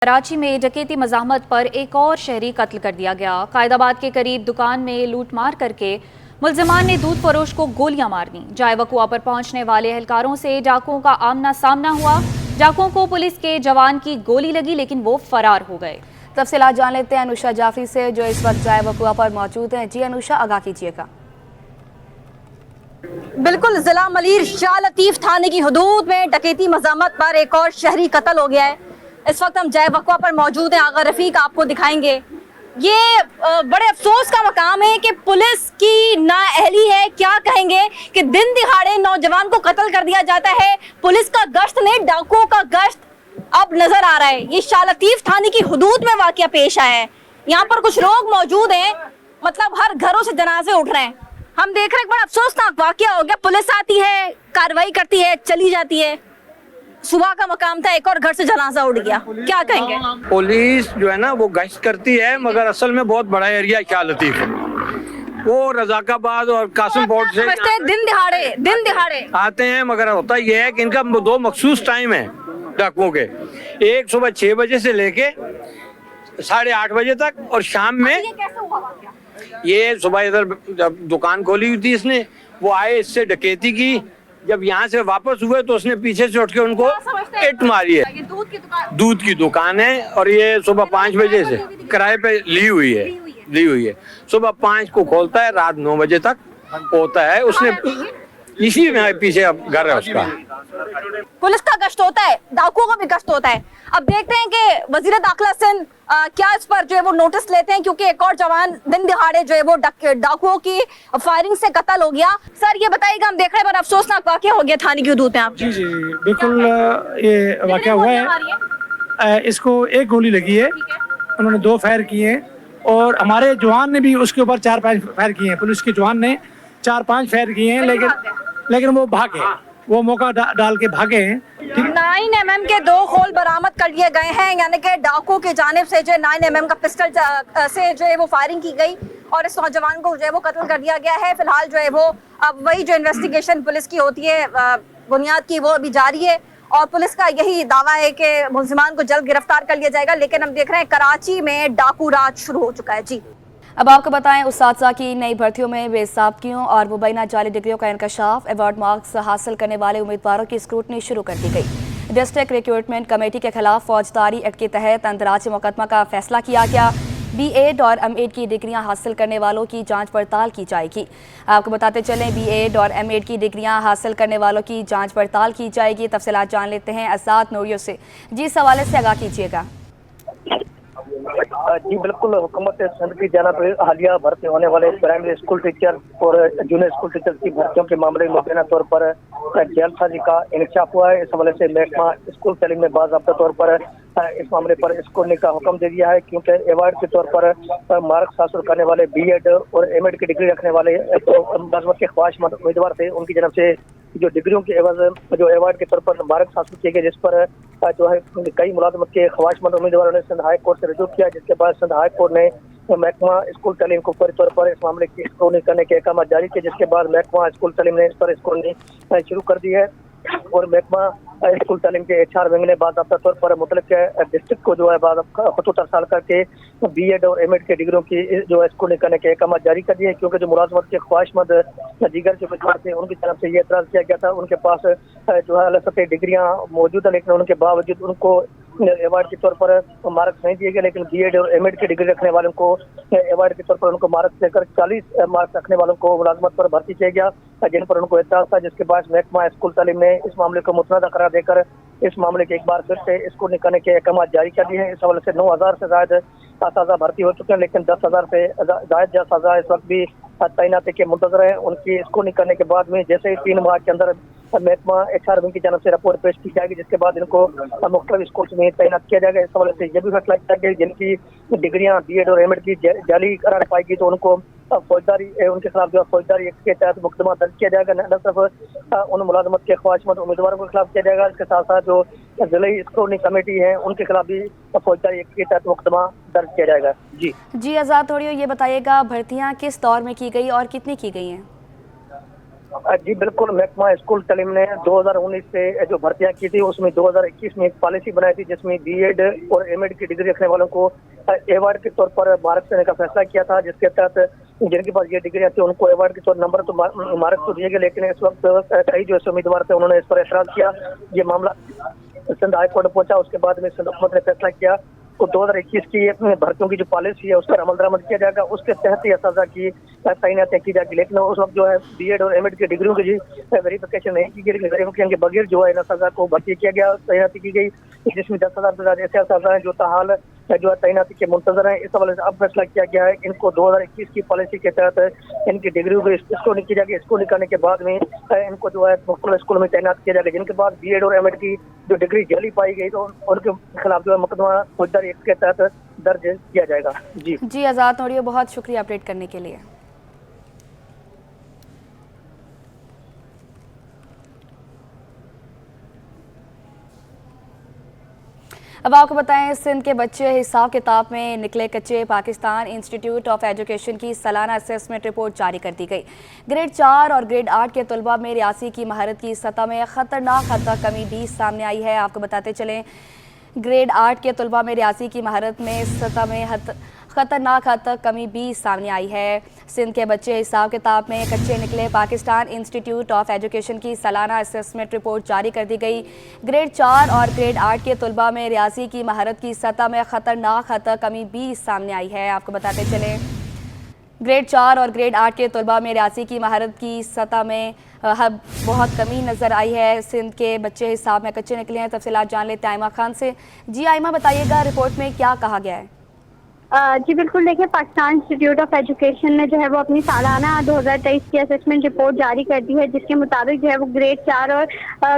कराची में डकैती मज़ाहमत पर एक और शहरी कत्ल कर दिया गया। कायदाबाद के करीब दुकान में लूट मार करके मुल्जिमान ने दूध फरोश को गोलियां मार दी। जाए वकुआ पर पहुंचने वाले एहलकारों से डाकुओं का आमना सामना हुआ। डाकुओं को पुलिस के जवान की गोली लगी लेकिन वो फरार हो गए। तफसीलात जान लेते हैं अनुषा जाफरी से जो इस वक्त जाए वकुआ पर मौजूद हैं। जी अनुषा, आगाह कीजिएगा। बिल्कुल, जिला मलीर शाह लतीफ थाने की हदूद में डकैती मज़ाहमत पर एक और शहरी कत्ल हो गया है। इस वक्त हम जाए वकुआ पर मौजूद हैं। आगा रफीक आपको दिखाएंगे। ये बड़े अफसोस का मकाम है कि पुलिस की नाअहली है। क्या कहेंगे कि दिन दिहाड़े नौजवान को कत्ल कर दिया जाता है। पुलिस का गश्त नहीं, डाकुओं का गश्त अब नजर आ रहा है। ये शाह लतीफ थाने की हदूद में वाकया पेश आया है। यहाँ पर कुछ लोग मौजूद हैं, मतलब हर घरों से जनाजे उठ रहे हैं। हम देख रहे हैं बड़ा अफसोसनाक वाकया हो गया। पुलिस आती है, कार्रवाई करती है, चली जाती है। सुबह का मकाम था, एक और घर से जनाजा उड़ गया। क्या कहेंगे? पुलिस जो है ना वो गश्त करती है, मगर असल में बहुत बड़ा एरिया शाह लतीफ है। वो रजाकाबाद और कासिम पोर्ट से दिन दिहाड़े आते हैं, मगर होता ये है कि इनका दो मखसूस टाइम है डाकुओं के। एक सुबह 6 बजे से लेके 8:30 बजे तक, और शाम में ये कैसे हुआ वाकया? ये सुबह इधर जब दुकान खोली हुई थी इसने, वो आए, इससे डकैती की। जब यहाँ से वापस हुए तो उसने पीछे से उठ के उनको इट मारी है। ये दूध की दुकान है और ये सुबह 5 बजे से किराए पे ली हुई है। सुबह 5 को खोलता है, रात 9 बजे तक होता है। उसने इसी में पीछे अब घर है उसका। पुलिस का गश्त होता है, डाकुओं का भी गश्त होता है। अब देखते हैं कि वजीर दाखिला सिंध क्या इस पर जो है वो नोटिस लेते हैं, क्योंकि एक और जवान दिन दिहाड़े जो है वो डाकुओं की फायरिंग से कत्ल हो गया। सर ये बताइएगा, हम देख रहे हैं बड़ा अफसोसनाक वाकया हो गया थाने की हदूद में। आप जी बिल्कुल, ये वाकया हुआ है। इसको एक गोली लगी है, उन्होंने 2 फायर किए हैं, और हमारे जवान ने भी उसके ऊपर 4-5 फायर किए हैं। पुलिस के जवान ने 4-5 फायर किए हैं, लेकिन वो भागे, वो मौका डाल के भागे हैं। 9 mm के 2 खोल बरामद कर लिए गए हैं, यानी कि डाकुओं की जानिब से जो 9 mm का पिस्टल से जो है वो फायरिंग की गई और इस नौजवान को जो है वो कत्ल कर दिया गया है। फिलहाल जो है वो अब वही जो इन्वेस्टिगेशन पुलिस की होती है बुनियाद की, वो अभी जारी है और पुलिस का यही दावा है कि मुल्जिमान को जल्द गिरफ्तार कर लिया जाएगा। लेकिन हम देख रहे हैं कराची में डाकू राज शुरू हो चुका है। जी अब आपको बताएं, उस्ताद की नई भर्तियों में बेसाबकियों और मुबैना जाली डिग्रियों का इंकशाफ, अवार्ड मार्क्स हासिल करने वाले उम्मीदवारों की स्क्रूटनी शुरू कर दी गई। डिस्ट्रिक्ट रिक्रूटमेंट कमेटी के खिलाफ फौजदारी एक्ट के तहत अंतर्राज्यीय मुकदमा का फैसला किया गया। B.Ed और M.Ed की डिग्रियां हासिल करने वालों की जांच पड़ताल की जाएगी। आपको बताते चलें, B.Ed और M.Ed की डिग्रियां हासिल करने वालों की जांच पड़ताल की जाएगी। तफसीलात जान लेते हैं आज़ाद नूरियो से। जी, इस हवाले से आगाह कीजिएगा। जी बिल्कुल, हुकूमत सिंध की जानिब हालिया भर्ती होने वाले प्राइमरी स्कूल टीचर और जूनियर स्कूल टीचर की भर्तियों के मामले में मुबैना तौर पर जालसाजी का इंकशाफ हुआ है। इस हवाले से महकमा स्कूल तालीम ने बाज़ाब्ता तौर पर इस मामले पर स्कूलने का हुक्म दे दिया है, क्योंकि अवार्ड के तौर पर मार्क्स हासिल करने वाले B.Ed और M.Ed की डिग्री रखने वाले मुलाजमत के ख्वाहिशमंद उम्मीदवार थे, उनकी जानब से जो डिग्रियों के एवज जो अवार्ड के तौर पर मार्क्स हासिल किए गए, जिस पर जो है कई मुलाजमत के ख्वाहिशमंद उम्मीदवारों ने सिंध हाई कोर्ट से रजू किया, जिसके बाद सिंध हाई कोर्ट ने महकमा स्कूल तालीम को फौरी तौर पर इस मामले की स्क्रूटनी करने के अहकाम जारी किए, जिसके बाद महकमा स्कूल तालीम ने इस पर स्क्रूटनी शुरू कर दी है। और महकमा स्कूल तालीम के HR विंग ने बाज़ाब्ता तौर पर मुतल्लिक़ डिस्ट्रिक्ट को जो है खतूत अरसाल करके B.Ed और M.Ed की डिग्रियों की जो है स्क्रूटनी करने के अहकाम जारी कर दिए, क्योंकि जो मुलाजमत के ख्वाहिशमंद दीगर जो उम्मीदवार थे उनकी तरफ से ये एतराज़ किया गया था, उनके पास जो है अलग सतह डिग्रियाँ मौजूद है, लेकिन उनके बावजूद उनको अवार्ड के तौर पर मार्क्स नहीं दिए गए। लेकिन B.Ed और M.Ed की डिग्री रखने वालों को अवार्ड के तौर पर उनको मार्क्स देकर 40 मार्क्स रखने वालों को मुलाजमत पर भर्ती किया गया, जिन पर उनको एतराज़ था, जिसके बाद महकमा स्कूल तालीम ने इस मामले को मुतनज़ा करार देकर इस मामले के एक बार फिर से इसको निकालने के अहकाम जारी कर दिए हैं। इस हवाले से 9,000 से ज़्यादा असातिज़ा भर्ती हो चुके हैं, लेकिन 10,000 से ज़्यादा असातिज़ा इस वक्त भी तैनाती के मुंतज़र हैं। उनकी इसको निकालने के बाद में जैसे ही 3 माह के अंदर महकमा HR विंग की जानब से रिपोर्ट पेश की जाएगी, जिसके बाद इनको मुख्तलिफ स्कूल्स में तैनात किया जाएगा। इस हवाले से यह भी फैसला किया गया जिनकी डिग्रियाँ B.Ed और M.Ed की जाली करार पाएगी तो उनको फौजदारी उनके खिलाफ जो फौजदारी एक्ट के तहत मुकदमा दर्ज किया जाएगा। न सिर्फ उन मुलाजमत के ख्वाहिशमंद उम्मीदवारों के खिलाफ किया जाएगा, इसके साथ साथ जो जिले स्क्रूटनी कमेटी है उनके खिलाफ भी फौजदारी एक्ट के तहत मुकदमा दर्ज किया जाएगा। जी आज़ाद नूरियो, ये बताइएगा भर्तियाँ किस दौर में की गई और कितनी की गई हैं? जी बिल्कुल, महकमा स्कूल तालीम ने 2019 से जो भर्तियां की थी उसमें 2021 में एक पॉलिसी बनाई थी जिसमें बीएड और एमएड की डिग्री रखने वालों को अवार्ड के तौर पर मार्क्स देने का फैसला किया था, जिसके तहत जिनके पास ये डिग्रियां थी उनको अवार्ड के तौर नंबर तो मार्क्स तो दिए गए, लेकिन इस वक्त कई जो उम्मीदवार थे उन्होंने इस पर एतराज किया। ये मामला सिंध हाई कोर्ट पहुंचा, उसके बाद में सिंध हुकूमत ने फैसला किया तो 2021 की भर्तियों की जो पॉलिसी है उस पर अमल दरामद किया जाएगा, उसके तहत ही असाजा की तैनातियां की जाएगी। लेकिन उस वक्त जो है बीएड और एमएड की डिग्रियों की वेरिफिकेशन नहीं की गई, वेरिफिकेशन के बगैर जो है इन असाजा को भर्ती किया गया, तैनाती की गई, जिसमें 10,000 से ज्यादा ऐसे असाजा हैं जो ताहाल जो है तैनाती के मुंतजर हैं। इस हवाले से अब फैसला किया गया है इनको 2021 की पॉलिसी के तहत इनकी डिग्रियों को इसको नहीं की जाएगी, इसको निकालने के बाद में इनको जो है मुख्तलिफ स्कूल में तैनात किया जाएगा। जिनके पास बीएड और एमएड की जो डिग्री जाली पाई गई तो उनके खिलाफ जो है मुकदमा फौजदारी एक्ट के तहत दर्ज किया जाएगा। जी आज़ाद नोरियो, बहुत शुक्रिया अपडेट करने के लिए। अब आपको बताएं, सिंध के बच्चे हिसाब किताब में निकले कच्चे। पाकिस्तान इंस्टीट्यूट ऑफ एजुकेशन की सालाना असेसमेंट रिपोर्ट जारी कर दी गई। ग्रेड 4 और ग्रेड 8 के तलबा में रियासी की महारत की सतह में ख़तरनाक हद तक कमी भी सामने आई है। आपको बताते चलें, ग्रेड 8 के तलबा में रियासी की महारत में सतह में ख़तरनाक हद तक कमी भी सामने आई है। सिंध के बच्चे हिसाब किताब में कच्चे निकले। पाकिस्तान इंस्टीट्यूट ऑफ एजुकेशन की सालाना असेसमेंट रिपोर्ट जारी कर दी गई। ग्रेड 4 और ग्रेड 8 के तलबा में रियासी की महारत की सतह में ख़तरनाक हद तक कमी भी सामने आई है। आपको बताते चलें, ग्रेड 4 और ग्रेड 8 के तलबा में रियासी की महारत की सतह में बहुत कमी नज़र आई है। सिंध के बच्चे हिसाब में कच्चे निकले हैं। तफसीलात जान लेते हैं आइमा खान से। जी आइमा, बताइएगा रिपोर्ट में क्या कहा गया है? जी बिल्कुल, देखिए, पाकिस्तान इंस्टीट्यूट ऑफ एजुकेशन ने जो है वो अपनी सालाना 2023 की असेसमेंट रिपोर्ट जारी कर दी है, जिसके मुताबिक जो है वो ग्रेड 4 और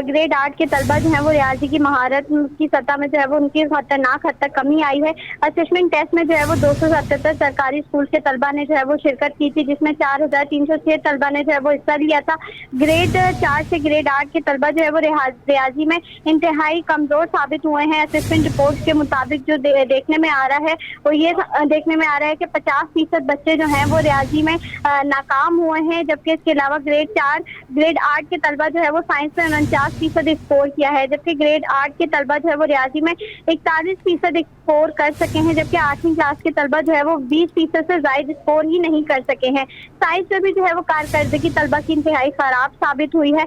ग्रेड 8 के तलबा जो है वो रियाजी की महारत की सतह में जो है वो उनकी खतरनाक हद तक कमी आई है। असेसमेंट टेस्ट में जो है वो 277 सरकारी स्कूल के तलबा ने जो है वो शिरकत की थी, जिसमें 4,306 तलबा ने जो है वो हिस्सा लिया था। ग्रेड 4 से ग्रेड 8 के तलबा जो है वो रियाजी में इंतहाई कमजोर साबित हुए हैं। असेसमेंट रिपोर्ट के मुताबिक जो देखने में आ रहा है वो ये देखने में आ रहा है कि 50% बच्चे जो हैं वो रियाजी में नाकाम हुए हैं, जबकि इसके अलावा ग्रेड 4 ग्रेड 8 के तलबा जो है वो साइंस में 49% स्कोर किया है, जबकि ग्रेड 8 के तलबा जो है वो रियाजी में 41% स्कोर कर सके हैं, जबकि 8वीं क्लास के तलबा जो है वो 20% से ज्यादा स्कोर ही नहीं कर सके हैं। साइंस में भी जो है वो कारकर्दगी तलबा की इंतहाई खराब साबित हुई है।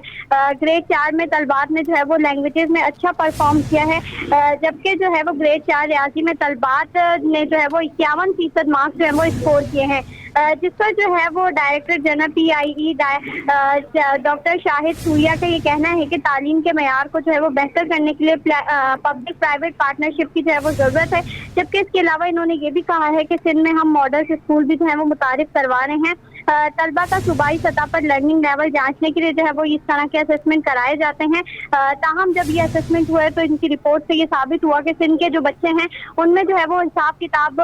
ग्रेड 4 में तलबात ने जो है वो लैंग्वेजेस में अच्छा परफॉर्म किया है, जबकि जो है वो ग्रेड 4 रियाजी में तलबात ने जो है वो 51% मार्क्स जो है वो स्कोर किए हैं, जिस पर जो है वो director general PIE doctor Shahid Surya का ये कहना है कि तालीम के मेयार को जो है वो बेहतर करने के लिए पब्लिक प्राइवेट पार्टनरशिप की जो है वो जरूरत है। जबकि इसके अलावा इन्होंने ये भी कहा है कि सिंध में हम मॉडल स्कूल भी जो है वो मुतारिफ करवा रहे हैं। तलबा का सूबाई सतह पर लर्निंग लेवल जांचने के लिए जो है वो इस तरह के असेसमेंट कराए जाते हैं। ताहम जब ये असेसमेंट हुआ है तो इनकी रिपोर्ट से ये साबित हुआ कि सिंध के जो बच्चे हैं उनमें जो है वो हिसाब किताब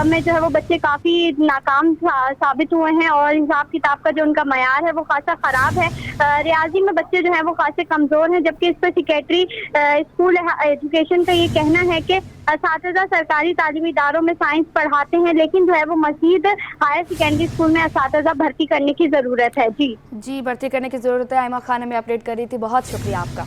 में जो है वो बच्चे काफ़ी नाकाम साबित हुए हैं और हिसाब किताब का जो उनका मयार है वो खासा ख़राब है। रियाजी में बच्चे जो है वो खासे कमज़ोर हैं, जबकि इस पर सेक्रेटरी स्कूल एजुकेशन का ये कहना है कि असातिज़ा सरकारी तालीमी इदारों में साइंस पढ़ाते हैं, लेकिन जो है वो मज़ीद हायर सेकेंडरी स्कूल में असातिज़ा भर्ती करने की ज़रूरत है। जी भर्ती करने की ज़रूरत है। आइमा खान में अपडेट कर रही थी, बहुत शुक्रिया आपका।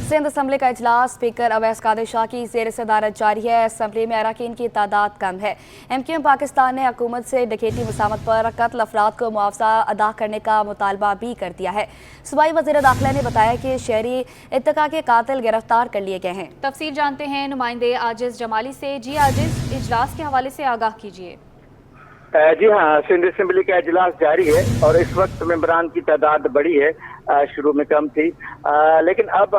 सिंध असम्बली का इजलास स्पीकर अवैस कादिर शाह की ज़ेर सदारत जारी है। असम्बली में अरकान की तादाद कम है। MQM पाकिस्तान ने हुकूमत से डकैती मसामत पर कत्ल अफराद को मुआवजा अदा करने का मुतालबा भी कर दिया है। सूबाई वज़ीर दाखिला ने बताया कि शहरी इत्तका के कातिल गिरफ्तार कर लिए गए हैं। तफसील जानते हैं नुमाइंदे आजिज़ जमाली से। जी आजिज़, इजलास के हवाले से आगाह कीजिए। जी हाँ, सिंध असम्बली का इजलास जारी है और इस वक्त मेंबरान की तादाद बड़ी है, शुरू में कम थी, लेकिन अब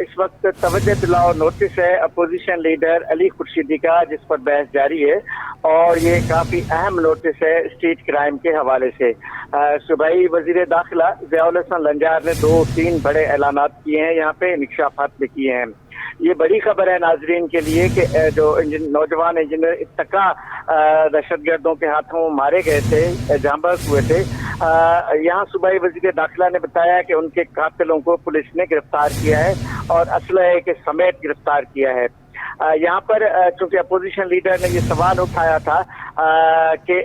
इस वक्त तवज्जो दिलाओ नोटिस है अपोजिशन लीडर अली खुर्शीदी का, जिस पर बहस जारी है और ये काफ़ी अहम नोटिस है स्ट्रीट क्राइम के हवाले से। सूबाई वज़ीर दाखिला ज़ियाउल हसन लंजार ने 2-3 बड़े ऐलानात किए हैं, यहाँ पे इंकशाफात भी किए हैं। ये बड़ी खबर है नाजरीन के लिए कि जो नौजवान इंजीनियर इत्तका दहशतगर्दों के हाथों मारे गए थे, जांबाज हुए थे, यहाँ सूबाई वज़ीर दाखिला ने बताया कि उनके कातिलों को पुलिस ने गिरफ्तार किया है और असलहे के समेत गिरफ्तार किया है। यहाँ पर चूंकि अपोजिशन लीडर ने ये सवाल उठाया था कि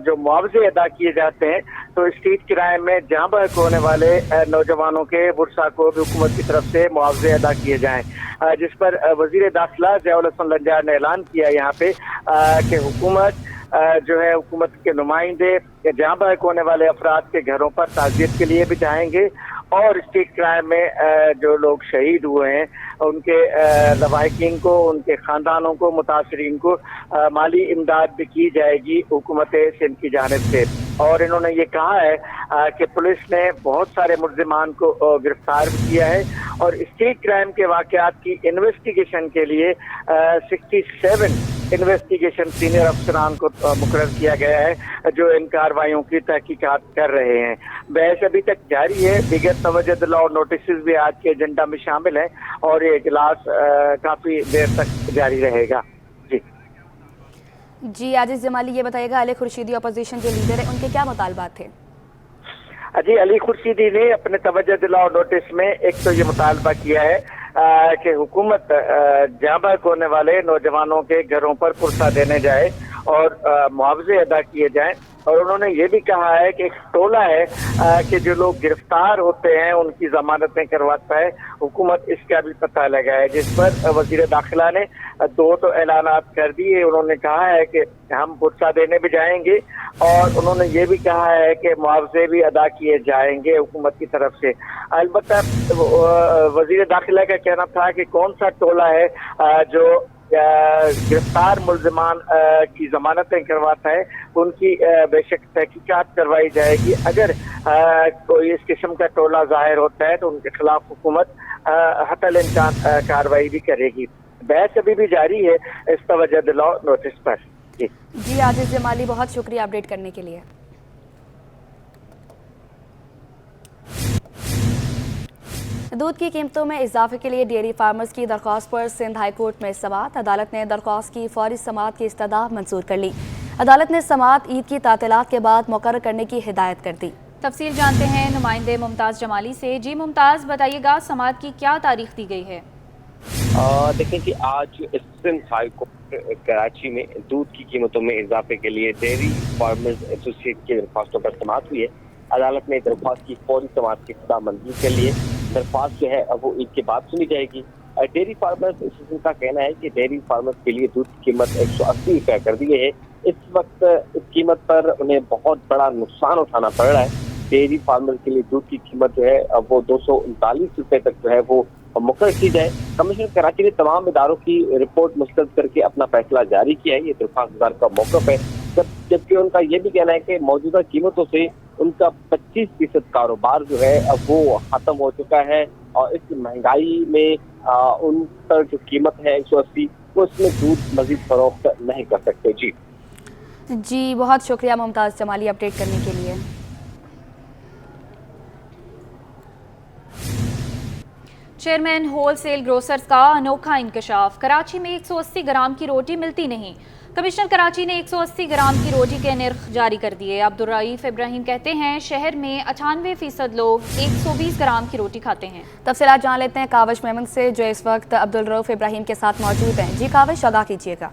जो मुआवजे अदा किए जाते हैं तो स्ट्रीट किराए में जहाँ बहक होने वाले नौजवानों के बुरसा को भी हुकूमत की तरफ से मुआवजे अदा किए जाएं, जिस पर वजीर दाखिला ज़ियाउल हसन लंजार ने ऐलान किया यहाँ पे कि हुकूमत जो है हुकूमत के नुमाइंदे जहाँ बहक होने वाले अफराद के घरों पर ताज़ियत के लिए भी जाएंगे और स्ट्रीट क्राइम में जो लोग शहीद हुए हैं उनके लवाहिकीन को, उनके ख़ानदानों को, मुतासरीन को माली इमदाद भी की जाएगी हुकूमत सिंध की जानिब से। और इन्होंने ये कहा है कि पुलिस ने बहुत सारे मुल्ज़िमान को गिरफ्तार भी किया है और स्ट्रीट क्राइम के वाक़यात की इन्वेस्टिगेशन के लिए 67 इन्वेस्टिगेशन सीनियर अफसरान को मुकर्रर किया गया है जो इन कार्रवाइयों की तहकीकात कर रहे हैं। बहस अभी तक जारी है, दिगर तवज्जो दिलाओ नोटिस भी आज के एजेंडा में शामिल है और ये इजलास काफ़ी देर तक जारी रहेगा। जी आजिज़ जमाली, ये बताइएगा अली खुर्शीदी अपोजिशन जो लीडर है उनके क्या मुतालबात थे? जी, अली खुर्शीदी ने अपने तवज्जो दिलाओ नोटिस में एक तो ये मुतालबा किया है कि हुकूमत जहाँ बहक होने वाले नौजवानों के घरों पर पुरसा देने जाए और मुआवजे अदा किए जाएं और उन्होंने ये भी कहा है कि एक टोला है कि जो लोग गिरफ्तार होते हैं उनकी जमानतें करवाता है, हुकूमत इसका भी पता लगाए, जिस पर वजीर दाखिला ने 2 तो ऐलानात कर दिए। उन्होंने कहा है कि हम पुरसा देने भी जाएंगे और उन्होंने ये भी कहा है कि मुआवजे भी अदा किए जाएंगे हुकूमत की तरफ से। अलबत्ता वजीर दाखिला का कहना था कि कौन सा टोला है जो गिरफ्तार मुल्जिमान की जमानतें करवाता है उनकी बेशक तहकीकात करवाई जाएगी। अगर कोई इस किस्म का टोला जाहिर होता है तो उनके खिलाफ हुकूमत हतल इम्कान कार्रवाई भी करेगी। बहस अभी भी जारी है इस तवज्जो दिलाओ नोटिस पर। जी आजिज़ जमाली, बहुत शुक्रिया अपडेट करने के लिए। दूध की कीमतों में इजाफे के लिए डेयरी फार्मर्स की दरख्वास्त पर सिंध हाई कोर्ट में समाअत। अदालत ने दरख्वास्त की फौरी समाअत की इस्तदा मंजूर कर ली। अदालत ने समाअत ईद की तातीलात के बाद मुकर्रर करने की हिदायत कर दी। तफसील जानते हैं नुमाइंदे मुमताज़ जमाली से। जी मुमताज़, बताइएगा समाअत की क्या तारीख दी गई है? देखें कि आज सिंध हाई कोर्ट कराची में दूध की कीमतों में इजाफे के लिए डेयरी फार्मर्स एसोसिएट की दरख्वास्तों पर समाअत हुई है। अदालत ने दरख्वास्त की फौरी समाअत की इस्तदा मंजूर कर ली है। दरख्वास्त जो है अब वो ईद के बाद सुनी जाएगी। डेयरी फार्मर्स एसोसिएशन का कहना है कि डेयरी फार्मर्स के लिए दूध की कीमत 180 रुपये कर दी गई है। इस वक्त इस कीमत पर उन्हें बहुत बड़ा नुकसान उठाना पड़ रहा है। डेयरी फार्मर्स के लिए दूध की कीमत जो है अब वो 239 रुपये तक जो है वो मुकर्रर की जाए। कमिश्नर कराची ने तमाम इदारों की रिपोर्ट मुस्तरद करके अपना फैसला जारी किया है। ये दरख्वास्तदार का मौक़िफ़ है, जबकि उनका ये भी कहना है कि मौजूदा कीमतों से उनका 25% कारोबार जो है अब वो ख़त्म हो चुका है और इस महंगाई में उन पर जो कीमत है 180 वो इसमें दूध मज़ीद फरोख्त नहीं कर सकते। जी बहुत शुक्रिया मुमताज़ जमाली अपडेट करने के लिए। चेयरमैन होलसेल ग्रोसर्स का अनोखा इंकशाफ। कराची में 180 ग्राम की रोटी मिलती नहीं। कमिश्नर कराची ने 180 ग्राम की रोटी के निर्ख जारी कर दिए। अब्दुल रऊफ इब्राहिम कहते हैं शहर में 98% लोग 120 ग्राम की रोटी खाते हैं। तफसीलात जान लेते हैं काविश मेमन से जो इस वक्त अब्दुल रऊफ इब्राहिम के साथ मौजूद हैं। जी काविश, आगाह कीजिएगा।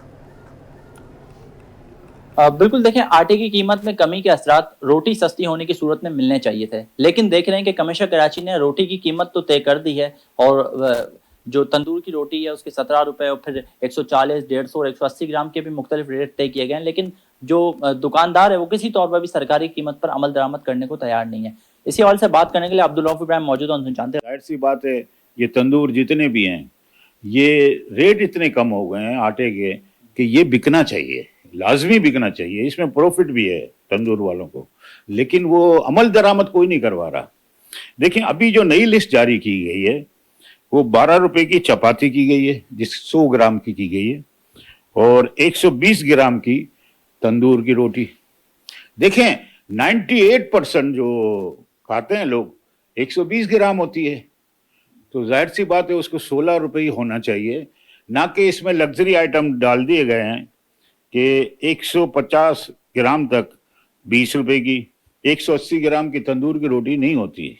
बिल्कुल, देखें आटे की कीमत में कमी के असरात रोटी सस्ती होने की सूरत में मिलने चाहिए थे, लेकिन देख रहे हैं कि कमिश्नर कराची ने रोटी की कीमत तो तय कर दी है और जो तंदूर की रोटी है उसके 17 रुपये और फिर 140, 150 और 180 ग्राम के भी मुख्तलिफ रेट तय किए गए हैं, लेकिन जो दुकानदार है वो किसी तौर पर भी सरकारी कीमत पर अमल दरामद करने को तैयार नहीं है। इसी हवाले से बात करने के लिए अब्दुल रऊफ इब्राहिम मौजूद हैं, उनसे जानते हैं। जाहिर सी बात है, ये तंदूर जितने भी हैं ये रेट इतने कम हो गए हैं आटे के कि ये बिकना चाहिए, लाजमी बिकना चाहिए, इसमें प्रॉफिट भी है तंदूर वालों को, लेकिन वो अमल दरामद कोई नहीं करवा रहा। देखें अभी जो नई लिस्ट जारी की गई है वो 12 रुपए की चपाती की गई है, जिस 100 ग्राम की गई है, और 120 ग्राम की तंदूर की रोटी। देखें 98% जो खाते हैं लोग 120 ग्राम होती है, तो जाहिर सी बात है उसको 16 रुपये ही होना चाहिए, ना कि इसमें लग्जरी आइटम डाल दिए गए हैं कि 150 ग्राम तक 20 रुपए की, 180 ग्राम की तंदूर की रोटी नहीं होती है,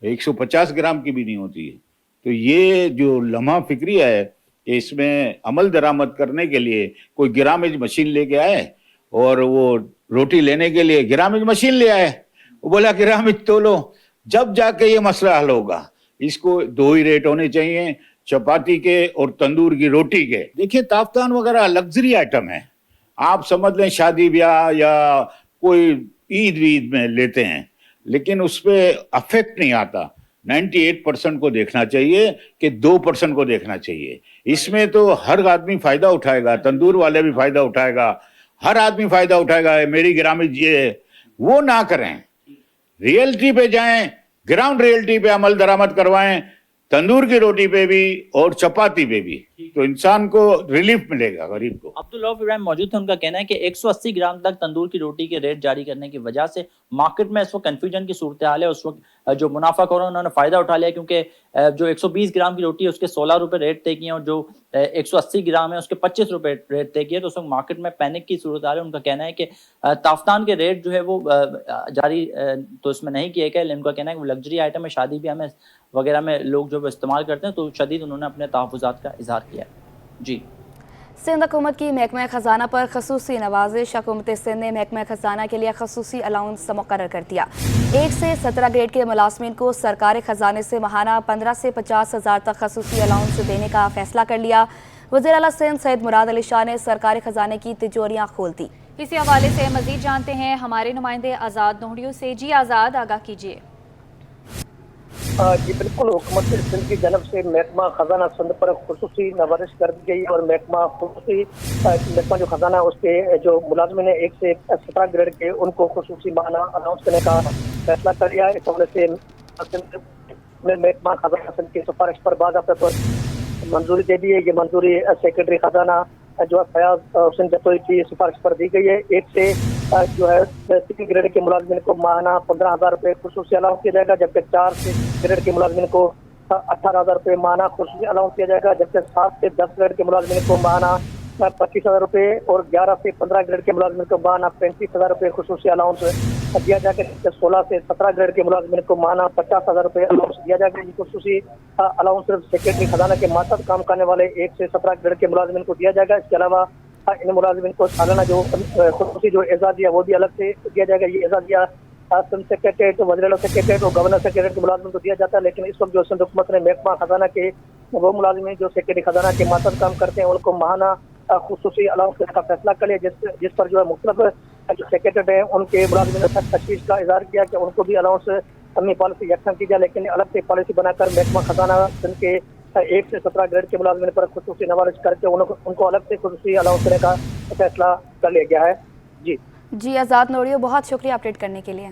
150 ग्राम की भी नहीं होती है। तो ये जो लम्हा फिक्रिया है कि इसमें अमल दरामद करने के लिए कोई गिरामेज मशीन लेके आए और वो रोटी लेने के लिए गिरामेज मशीन ले आए, वो बोला गिरामेज तोलो, जब जाके ये मसला हल होगा। इसको 2 ही रेट होने चाहिए, चपाती के और तंदूर की रोटी के। देखिए ताफ्तान वगैरह लग्जरी आइटम है, आप समझ लें शादी ब्याह या कोई ईद वीद में लेते हैं, लेकिन उस पर अफेक्ट नहीं आता। 98% को देखना चाहिए कि 2% को देखना चाहिए। इसमें तो हर आदमी फायदा उठाएगा, तंदूर वाले भी फायदा उठाएगा, हर आदमी फायदा उठाएगा। मेरी गिरामेज ये है, वो ना करें, रियलिटी पे जाएं, ग्राउंड रियलिटी पे अमल दरामद करवाएं, तंदूर की रोटी पे भी और चपाती पे भी, तो इंसान को रिलीफ मिलेगा, गरीब को। अब्दुल रऊफ इब्राहिम मौजूद थे, उनका कहना है कि 180 ग्राम तक तंदूर की रोटी के रेट जारी करने की वजह से मार्केट में इस वक्त कंफ्यूजन की सूरत हाल है। उस वक्त जो मुनाफाखोर उन्होंने फायदा उठा लिया, क्योंकि जो 120 ग्राम की रोटी है उसके 16 रुपए रेट तय किए और जो 180 ग्राम है उसके 25 रुपए रेट तय किए, तो उस वक्त मार्केट में पैनिक की सूरत हाल है। उनका कहना है कि ताफ्तान के रेट जो है वो जारी तो इसमें नहीं किए गए, लेकिन उनका कहना है कि वो लग्जरी आइटम है, शादी ब्याह में वगैरह में लोग जो इस्तेमाल करते हैं, तो शदीद उन्होंने अपने तहफ़्फ़ुज़ात का इजहार किया है। जी, सिंध हुकूमत की महकमा खजाना पर खसूसी नवाजिश। हुकूमत सिंध ने महकमा खजाना के लिए खसूसी अलाउंस मुकर्रर कर दिया। 1 से 17 ग्रेड के मुलाजमीन को सरकारी खजाने से माहाना 15 से 50 हज़ार तक खसूसी अलाउंस देने का फैसला कर लिया। वज़ीर आला सिंध सैयद मुराद अली शाह ने सरकारी खजाने की तिजोरियाँ खोल दी। इसी हवाले से मजीद जानते हैं हमारे नुमाइंदे आज़ाद नोहड़ियों से। जी आज़ाद, आगाह कीजिए। जी बिल्कुल, हुकूमत सिंध की जानब से महकमा खजाना सिंध पर खुसूसी नवाजिश कर दी गई और महकमा जो खजाना है उसके जो मुलाजमिन है 1 से 17 ग्रेड के, उनको खुसूसी माहाना अनाउंस करने का फैसला कर लिया है। इस हवाले से महकमा खजाना सिंध की सिफारिश पर बाज़ाब्ता पर मंजूरी दे दी है। ये मंजूरी सेक्रेटरी खजाना जो है फयाज हुसैन जतोई की सिफारिश पर दी गई है। 1 से जो है 3 ग्रेड के मुलाजमिन को माहाना 15,000 रुपये खुसूसी अलाउंस किया जाएगा, जबकि 4 से ग्रेड के मुलाजमिन को 18,000 रुपये माहाना खुसूसी अलाउंस किया जाएगा, जबकि 7 से 10 ग्रेड के मुलाजमिन को माहाना 25,000 रुपये और 11 से 15 ग्रेड के मुलाजमिन को माहाना 35,000 रुपये खुसूसी अलाउंस दिया जाएगा, जबकि 16 से 17 ग्रेड के मुलाजमिन को माहाना 50,000 रुपये अलाउंस दिया जाएगा। ये खुसूसी अलाउंस सिर्फ सेक्रेटरी खजाना के मातहत काम करने वाले 1 से 17 ग्रेड के मुलाजमिन को दिया जाएगा। इसके अलावा इन मुलाजमिन को सालाना जो खुसूसी जो एजाजिया वो भी अलग से दिया जाएगा। ये एजाजिया सिंध सेक्रेटरीट, वज़ीर आला सेक्रेटरीट और गवर्नर सेक्रेटरीट के मुलाजमिन को दिया जाता है, लेकिन इस वक्त जो सिंध हुकूमत ने महकमा खजाना के वो मुलाजमिन जो सेक्रेटरी खजाना के मातहत काम करते हैं उनको माहाना खुसूसी अलाउंस करने का फैसला कर लिया, जिस पर जो है मुख्तलिफ जो सेक्रेटरीट हैं उनके मुलाजमिन ने तशवीश का इजहार किया कि उनको भी अलाउंस अपनी पॉलिसी यकसम की जाए, लेकिन अलग से पॉलिसी बनाकर महकमा खजाना सिंध के 1 से 17 ग्रेड के मुलाजमिन पर खुसूसी नवाजिश करके उनको अलग से खुसूसी अलाउंस देने का फैसला कर लिया गया है। जी आज़ाद नोड़ियो, बहुत शुक्रिया अपडेट करने के लिए।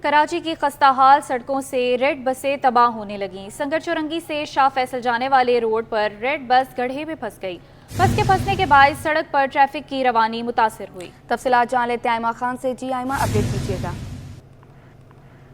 कराची की खस्ताहाल सड़कों से रेड बसें तबाह होने लगीं। संगर चौरंगी से शाह फैसल जाने वाले रोड पर रेड बस गड्ढे में फंस गई। बस के फंसने के बाद सड़क पर ट्रैफिक की रवानी मुतासिर हुई। तफसीलात जान लेते हैं आयमा खान से। जी आयमा, अपडेट कीजिएगा।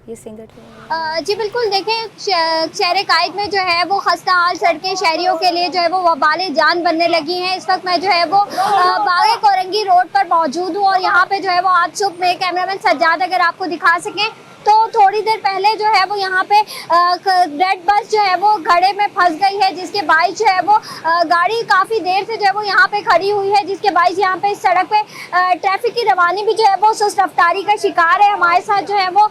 ये जी बिल्कुल, देखें शहर कायद में जो है वो खस्ताहाल सड़कें शहरियों के लिए जो है वो वबाले जान बनने लगी हैं। इस वक्त मैं जो है वो बागे कोरंगी रोड पर मौजूद हूँ और यहाँ पे जो है वो आज सुबह में कैमरामैन सज्जाद अगर आपको दिखा सकें तो थोड़ी देर पहले जो है वो यहाँ पे रेड बस जो है वो गड्ढे में फंस गई है, जिसके बाइस जो है वो गाड़ी काफ़ी देर से जो है वो यहाँ पे खड़ी हुई है, जिसके बाइस यहाँ पे इस सड़क पे ट्रैफिक की रवानी भी जो है वो सुस्त रफ्तारी का शिकार है। हमारे साथ जो है वो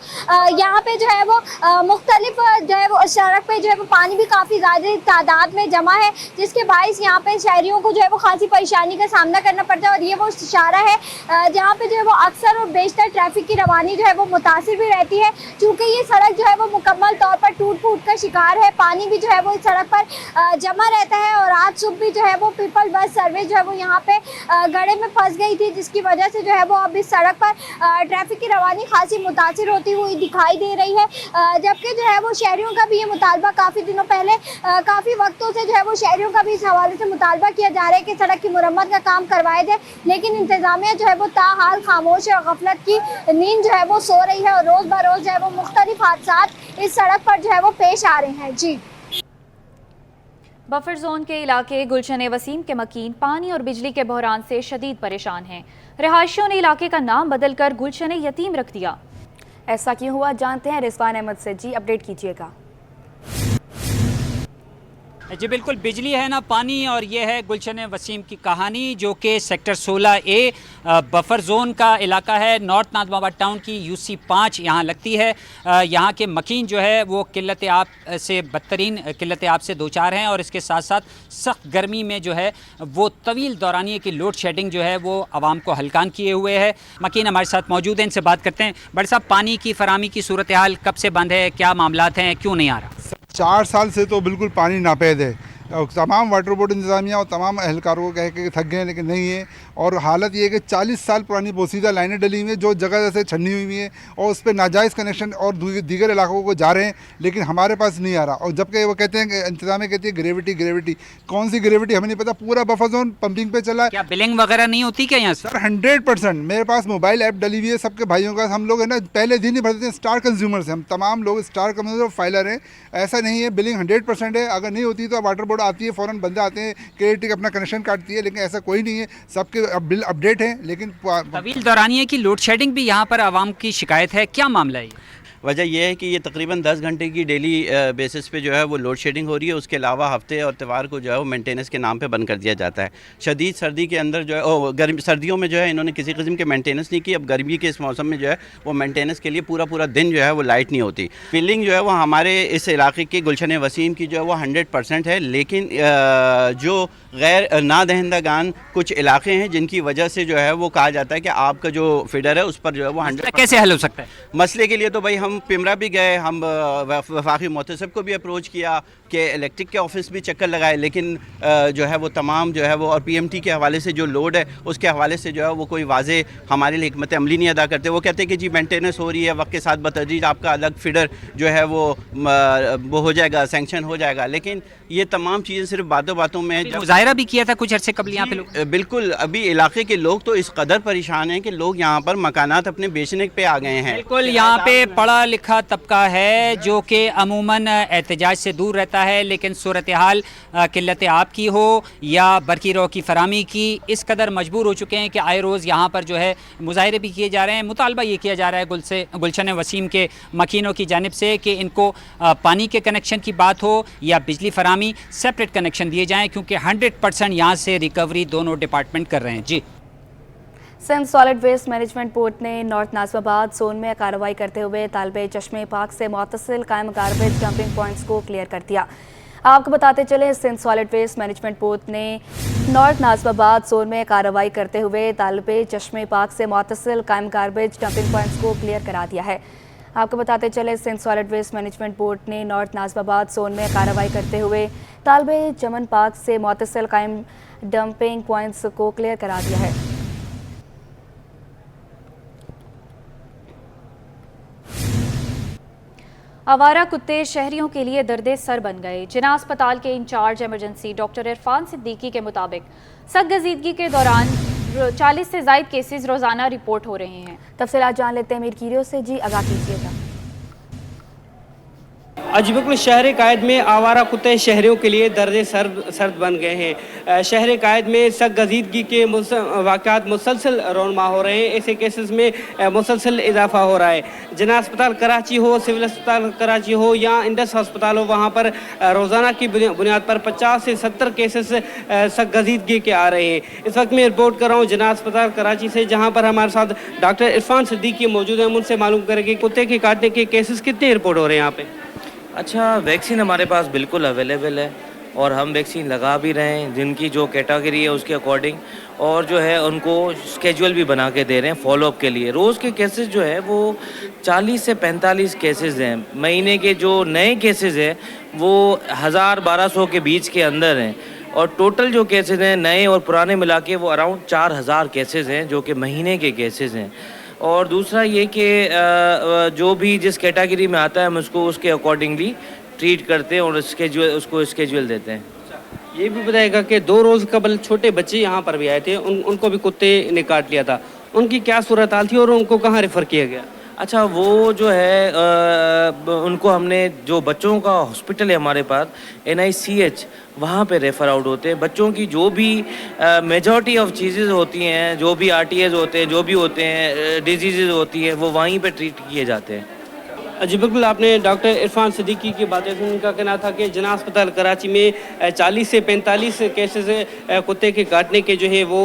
यहाँ पे जो है वो मुख्तलिफ जो है वो सड़क पे जो है वो पानी भी काफ़ी ज़्यादा तादाद में जमा है, जिसके बाइस यहाँ पे शहरियों को जो है वो खासी परेशानी का सामना करना पड़ता है। और ये वो इशारा है जहाँ पे जो है वो अक्सर और बेशतर ट्रैफिक की रवानी जो है वो मुतासिर भी रहती है, चूँकि ये सड़क जो है वो मुकम्मल तौर पर टूट फूट का शिकार है। पानी भी जो है वो इस सड़क पर जमा रहता है और आज सुबह भी जो है वो पीपल बस सर्विस जो है वो यहाँ पे गड्ढे में फंस गई थी, जिसकी वजह से जो है वो अब इस सड़क पर ट्रैफिक की रवानी खासी मुतासिर होती हुई दिखाई दे रही है। जबकि जो है वो शहरियों का भी ये मुतालबा काफ़ी दिनों पहले काफ़ी वक्तों से जो है वो शहरियों का भी इस हवाले से मुतालबा किया जा रहा है कि सड़क की मुरम्मत का काम करवाया जाए, लेकिन इंतजामिया जो है वो ताहाल खामोश और गफलत की नींद जो है वो सो रही है और रोज़ बरोज़ जो है वो मुख्तलिफ हादसात इस सड़क पर जो है वो पेश आ रहे हैं। जी, बफर जोन के इलाके गुलशन वसीम के मकीन पानी और बिजली के बहरान से शदीद परेशान हैं। रहायशियों ने इलाके का नाम बदलकर गुलशन यतीम रख दिया। ऐसा क्यों हुआ, जानते हैं रिजवान अहमद से। जी अपडेट कीजिएगा। جی بالکل، بجلی ہے نا پانی، اور یہ ہے گلشن وسیم کی کہانی جو کہ سیکٹر 16A بفر زون کا علاقہ ہے. نارتھ نازم آباد ٹاؤن کی UC 5 یہاں لگتی ہے. یہاں کے مکین جو ہے وہ قلت آب سے بدترین قلت آب سے دوچار ہیں، اور اس کے ساتھ ساتھ سخت گرمی میں جو ہے وہ طویل دورانیے کی لوڈ شیڈنگ جو ہے وہ عوام کو ہلکان کیے ہوئے ہے. مکین ہمارے ساتھ موجود ہیں، ان سے بات کرتے ہیں. بڑے صاحب، پانی کی فراہمی کی صورتحال کب سے بند ہے؟ کیا معاملات ہیں؟ کیوں نہیں آ رہا؟ 4 سال سے تو بالکل پانی ناپید ہے. تمام واٹر بورڈ انتظامیہ اور تمام اہلکاروں کو کہہ کے تھک گئے ہیں، لیکن نہیں ہے. اور حالت یہ ہے کہ 40 سال پرانی بوسیدہ لائنیں ڈلی ہوئی ہیں جو جگہ سے چھنی ہوئی ہیں، اور اس پہ ناجائز کنیکشن اور دیگر علاقوں کو جا رہے ہیں، لیکن ہمارے پاس نہیں آ رہا. اور جبکہ وہ کہتے ہیں کہ انتظامیہ کہتی ہے گریویٹی کون سی گریویٹی ہمیں نہیں پتہ. پورا بفر زون پمپنگ پہ چلا ہے. کیا بلنگ وغیرہ نہیں ہوتی کیا یہاں؟ سر 100% میرے پاس موبائل ایپ ڈلی ہوئی ہے سب کے بھائیوں کا. ہم لوگ ہے نا پہلے دن ہی بھرتے ہیں. اسٹار کنزیومرز ہیں ہم تمام لوگ، اسٹار کنزیومر فائلر ہیں. ایسا نہیں ہے، بلنگ 100% ہے. اگر نہیں ہوتی تو واٹر بورڈ آتی ہے، فوراً بندے آتے ہیں، KLT اپنا کنیکشن کاٹتی ہے، لیکن ایسا کوئی نہیں ہے. سب کے بل اپڈیٹ ہیں. لیکن طویل دورانیے کی لوڈ شیڈنگ بھی یہاں پر عوام کی شکایت ہے. کیا معاملہ ہے؟ وجہ یہ ہے کہ یہ تقریباً 10 گھنٹے کی ڈیلی بیسس پہ جو ہے وہ لوڈ شیڈنگ ہو رہی ہے. اس کے علاوہ ہفتے اور اتوار کو جو ہے وہ مینٹیننس کے نام پہ بند کر دیا جاتا ہے. شدید سردی کے اندر جو ہے سردیوں میں جو ہے انہوں نے کسی قسم کے مینٹیننس نہیں کی. اب گرمی کے اس موسم میں جو ہے وہ مینٹیننس کے لیے پورا دن جو ہے وہ لائٹ نہیں ہوتی. بلنگ جو ہے وہ ہمارے اس علاقے کی گلشن وسیم کی جو ہے وہ 100% ہے. لیکن جو غیر نادہندگان کچھ علاقے ہیں جن کی وجہ سے جو ہے وہ کہا جاتا ہے کہ آپ کا جو فیڈر ہے اس پر جو ہے وہ 100% کیسے حل ہو سکتا ہے؟ مسئلے کے لیے تو بھائی ہم پیمرا بھی گئے، ہم وفاقی محتسب کو بھی اپروچ کیا کہ الیکٹرک کے آفس بھی چکر لگائے، لیکن جو ہے وہ تمام جو ہے وہ اور PMT کے حوالے سے جو لوڈ ہے اس کے حوالے سے جو ہے وہ کوئی واضح ہمارے لیے حکمت عملی نہیں ادا کرتے. وہ کہتے ہیں کہ جی مینٹیننس ہو رہی ہے، وقت کے ساتھ بتدریج آپ کا الگ فیڈر جو ہے وہ ہو جائے گا، سینکشن ہو جائے گا. لیکن یہ تمام چیزیں صرف باتوں میں مظاہرہ بھی کیا تھا کچھ عرصے قبل یہاں پہ لوگ. بالکل، ابھی علاقے کے لوگ تو اس قدر پریشان ہیں کہ لوگ یہاں پر مکانات اپنے بیچنے پہ آ گئے ہیں. بالکل، یہاں پہ پڑھا لکھا طبقہ ہے جو کہ عموماً احتجاج سے دور رہتا ہے، لیکن صورتحال قلت آب کی ہو یا برقی رو کی فراہمی کی اس قدر مجبور ہو چکے ہیں کہ آئے روز یہاں پر جو ہے مظاہرے بھی کیے جا رہے ہیں. مطالبہ یہ کیا جا رہا ہے گلشن وسیم کے مکینوں کی جانب سے کہ ان کو پانی کے کنیکشن کی بات ہو یا بجلی فراہمی سیپریٹ کنیکشن دیے جائیں، کیونکہ 100% یہاں سے ریکوری دونوں ڈپارٹمنٹ کر رہے ہیں. جی، Sindh solid waste management board نے نارتھ نازم آباد زون میں کارروائی کرتے ہوئے طالب چشمے پاک سے متصل قائم گاربیج ڈمپنگ پوائنٹس کو کلیئر کر دیا. آپ کو بتاتے چلیں، Sindh solid waste management board نے نارتھ نازم آباد زون میں کارروائی کرتے ہوئے طالب چشمے پاک سے متصل قائم گاربیج ڈمپنگ پوائنٹس کو کلیئر کرا دیا ہے. آپ کو بتاتے چلے Sindh solid waste management board نے نارتھ نازم آباد زون میں کارروائی کرتے ہوئے طالب چمن پاک سے متصل قائم ڈمپنگ پوائنٹس کو کلیئر کرا دیا ہے. آوارہ کتے شہریوں کے لیے درد سر بن گئے. جناح اسپتال کے in charge emergency doctor Irfan Siddiqui کے مطابق سخت گزیدگی کے دوران 40 سے زائد کیسز روزانہ رپورٹ ہو رہے ہیں. تفصیلات جان لیتے ہیں میر کیریو سے. جی، آگاہ کیجیے گا. جی بالکل، شہر قائد میں آوارہ کتے شہریوں کے لیے درد سرد بن گئے ہیں. شہر قائد میں سخت گزیدگی کے واقعات مسلسل رونما ہو رہے ہیں. ایسے کیسز میں مسلسل اضافہ ہو رہا ہے. جناح اسپتال کراچی ہو، سول اسپتال کراچی ہو یا انڈس ہسپتال ہو، وہاں پر روزانہ کی بنیاد پر 50 سے 70 کیسز سخت گزیدگی کے آ رہے ہیں. اس وقت میں رپورٹ کر رہا ہوں جناح اسپتال کراچی سے، جہاں پر ہمارے ساتھ ڈاکٹر عرفان صدیقی موجود ہیں. ہم ان سے معلوم کریں کہ کتے کے کاٹنے کے کیسز کتنے رپورٹ ہو رہے ہیں یہاں پہ. اچھا، ویکسین ہمارے پاس بالکل اویلیبل ہے اور ہم ویکسین لگا بھی رہے ہیں جن کی جو کیٹاگری ہے اس کے اکارڈنگ، اور جو ہے ان کو اسکیجول بھی بنا کے دے رہے ہیں فالو اپ کے لیے. روز کے کیسز جو ہے وہ 40 سے 45 کیسز ہیں. مہینے کے جو نئے کیسز ہیں وہ 1000-1200 کے بیچ کے اندر ہیں، اور ٹوٹل جو کیسز ہیں نئے اور پرانے ملا کے وہ اراؤنڈ 4000 کیسز ہیں جو کہ مہینے کے کیسز ہیں. اور دوسرا یہ کہ جو بھی جس کیٹاگری میں آتا ہے ہم اس کو اس کے اکارڈنگلی ٹریٹ کرتے ہیں اور اس کو اسکیجول دیتے ہیں. یہ بھی بتائے گا کہ 2 روز قبل چھوٹے بچے یہاں پر بھی آئے تھے، ان کو بھی کتے نے کاٹ لیا تھا. ان کی کیا صورتحال تھی اور ان کو کہاں ریفر کیا گیا؟ اچھا، وہ جو ہے ان کو ہم نے جو بچوں کا ہاسپٹل ہے ہمارے پاس NICH، وہاں پہ ریفر آؤٹ ہوتے ہیں. بچوں کی جو بھی میجورٹی آف چیزیں ہوتی ہیں، جو بھی RTAs ہوتے ہیں، جو بھی ہوتے ہیں ڈیزیزز ہوتی ہیں، وہ وہیں پہ ٹریٹ کیے جاتے ہیں. जी बिल्कुल, आपने डॉक्टर इरफान सिद्दीकी की बातें सुन, उनका कहना था कि जना अस्पताल कराची में 40 से 45 केसेस कुत्ते के काटने के जो है वो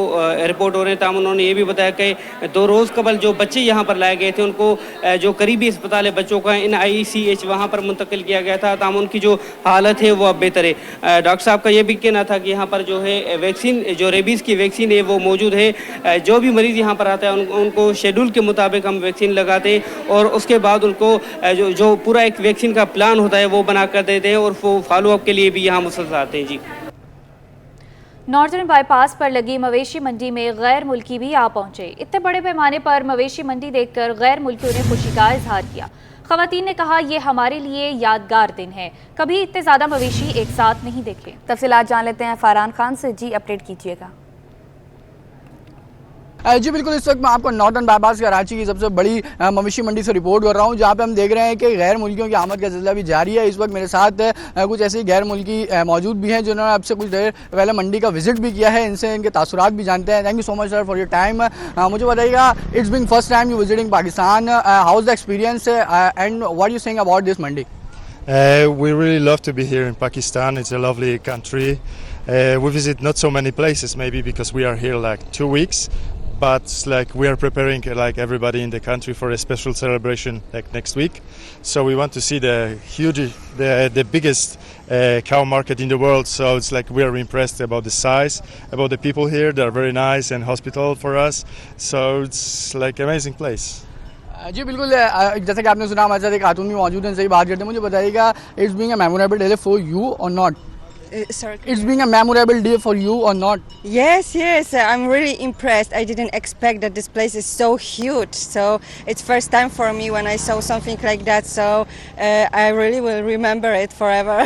रिपोर्ट हो रहे हैं। ताम उन्होंने ये भी बताया कि 2 रोज़ कबल जो बच्चे यहाँ पर लाए गए थे उनको जो करीबी अस्पताल है बच्चों का NICH वहाँ पर मुंतकिल किया गया था। ताम उनकी जो हालत है वो अब बेहतर है। डॉक्टर साहब का ये भी कहना था कि यहाँ पर जो है वैक्सीन, जो रेबीज़ की वैक्सीन है वो मौजूद है। जो भी मरीज़ यहाँ पर आता है उनको शेड्यूल के मुताबिक हम वैक्सीन लगाते हैं और उसके बाद उनको जो पूरा एक वैक्सीन का प्लान होता है वो बना कर देते हैं और वो फॉलोअप के लिए भी यहाँ मुसलसल आते हैं। जी, नॉर्दर्न बाईपास पर लगी मवेशी मंडी में गैर मुल्की भी आ पहुंचे। इतने बड़े पैमाने पर मवेशी मंडी देखकर गैर मुल्कियों ने खुशी का इजहार किया। खवातीन ने कहा, ये हमारे लिए यादगार दिन है, कभी इतने ज़्यादा मवेशी एक साथ नहीं देखे। तफसीलात जान लेते हैं फरहान खान से। जी, अपडेट कीजिएगा। जी बिल्कुल, इस वक्त मैं आपको नॉर्दर्न बाईपास कराची की सबसे बड़ी मवेशी मंडी से रिपोर्ट कर रहा हूँ, जहाँ पे हम देख रहे हैं कि गैर मुल्कियों की आमद का सिलसिला भी जारी है। इस वक्त मेरे साथ कुछ ऐसे गैर मुल्की मौजूद भी हैं जिन्होंने आपसे कुछ देर पहले मंडी का विजिट भी किया है। इनसे इनके तासुरात भी जानते हैं। Thank you so much sir for your time. मुझे बताइएगा, it's being first time you visiting Pakistan, how is the experience and what you saying about this Mandi? We really love to be here in Pakistan. It's a lovely country. We visit not so many places, maybe because we are here like 2 weeks. But like we are preparing like everybody in the country for a special celebration like next week. So we want to see the biggest cow market in the world. So it's like we are impressed about the size, about the people here. They are very nice and hospitable for us. So it's like amazing place. जी बिल्कुल, जैसा कि आपने सुना हमारे साथ एक खातून भी मौजूद हैं, इनसे ही बात करते हैं। मुझे बताइएगा, it's being a memorable day for you और not? Sorry. It's being a memorable day for you or not? Yes, I'm really impressed. I didn't expect that this place is so huge. So it's first time for me when I saw something like that. So I really will remember it forever.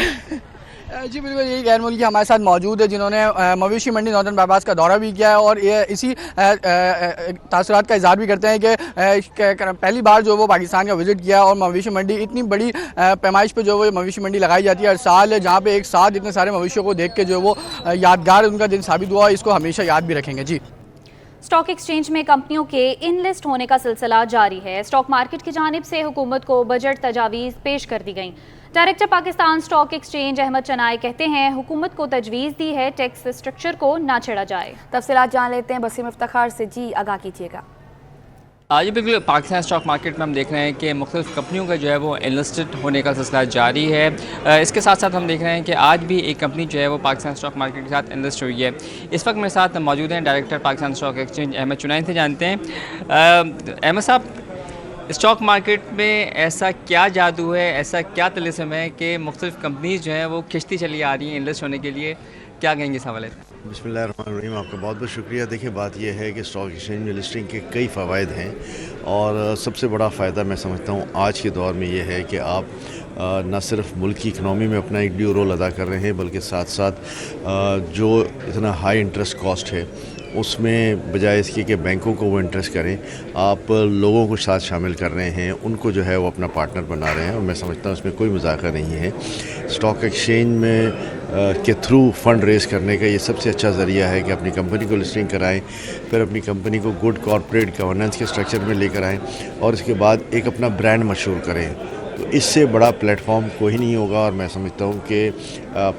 जी बिल्कुल, यही गैर मुल्की हमारे साथ मौजूद है जिन्होंने मवेशी मंडी नॉर्दर्न बाईपास का दौरा भी किया है और ये इसी तासुरात का इजहार भी करते हैं कि पहली बार जो वो पाकिस्तान का विज़िट किया और मवेशी मंडी इतनी बड़ी पैमाइश पे जो वो मवेशी मंडी लगाई जाती है हर साल, जहाँ पे एक साथ इतने सारे मवेशियों को देख के जो वो यादगार उनका दिन साबित हुआ, इसको हमेशा याद भी रखेंगे। जी, स्टॉक एक्सचेंज में कंपनियों के इनलिस्ट होने का सिलसिला जारी है। स्टॉक मार्केट की जानिब से हुकूमत को बजट तजावीज़ पेश कर दी गई। Director Pakistan stock exchange Ahmed Chinoy कहते हैं, हुकूमत को तजवीज़ दी है टैक्स स्ट्रक्चर को ना छेड़ा जाए। तफसीलात जान लेते हैं बसीम इफ्तिखार से। जी, आगाह कीजिएगा। आज बिल्कुल पाकिस्तान स्टॉक मार्केट में हम देख रहे हैं कि मुख्तलिफ कंपनियों का जो है वो एनलिस्टेड होने का सिलसिला जारी है। इसके साथ साथ हम देख रहे हैं कि आज भी एक कंपनी जो है वो पाकिस्तान स्टॉक मार्केट के साथ एनलिस्ट हुई है। इस वक्त मेरे साथ मौजूद हैं director Pakistan stock exchange Ahmed Chinoy से। जानते हैं अहमद साहब, स्टॉक मार्केट में ऐसा क्या जादू है, ऐसा क्या तिलिस्म है कि मुख्तलिफ कंपनीज जो हैं वो खिंचती चली आ रही हैं एनलिस्ट होने के लिए, क्या कहेंगे इस हवाले से? बिस्मिल्लाहिर्रहमानिर्रहीम, आपका बहुत बहुत शुक्रिया। देखिए, बात यह है कि स्टॉक एक्सचेंज में लिस्टिंग के कई फ़वाइद हैं और सबसे बड़ा फ़ायदा मैं समझता हूँ आज के दौर में ये है कि आप न सिर्फ मुल्क की इकनॉमी में अपना एक ड्यू रोल अदा कर रहे हैं, बल्कि साथ साथ जो इतना हाई इंटरेस्ट कॉस्ट है उसमें बजाय इसके कि बैंकों को वो इंटरेस्ट करें, आप लोगों को साथ शामिल कर रहे हैं, उनको जो है वो अपना पार्टनर बना रहे हैं और मैं समझता हूँ इसमें कोई मजाका नहीं है। स्टॉक एक्सचेंज में के थ्रू फ़ंड रेज़ करने का ये सबसे अच्छा ज़रिया है कि अपनी कंपनी को लिस्टिंग कराएं, फिर अपनी कंपनी को गुड कॉर्पोरेट गवर्नेंस के स्ट्रक्चर में लेकर आएँ और इसके बाद एक अपना ब्रांड मशहूर करें। तो इससे बड़ा प्लेटफॉर्म कोई नहीं होगा और मैं समझता हूँ कि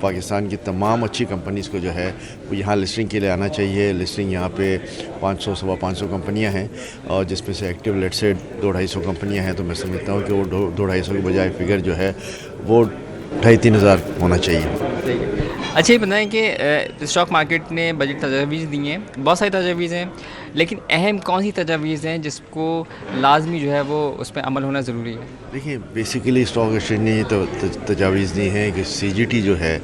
पाकिस्तान की तमाम अच्छी कंपनीज़ को जो है वो यहाँ लिस्टिंग के लिए आना चाहिए। लिस्टिंग यहाँ पे 500-550 कंपनियाँ हैं और जिसमें से एक्टिव लेट से 200-250 कंपनियाँ हैं। तो मैं समझता हूँ कि वो 200-250 के बजाय फिगर जो है वो 2,500-3,000 हज़ार होना चाहिए। अच्छा, ये बताएं कि स्टॉक मार्केट ने बजट तजावीज़ दी हैं, बहुत सारी तजावीज़ हैं, लेकिन अहम कौन सी तजावीज़ हैं जिसको लाजमी जो है वो उस पर अमल होना ज़रूरी है? देखिए, बेसिकली स्टॉक एक्सचेंज ने तो तजावीज़ दी हैं कि CGT जो है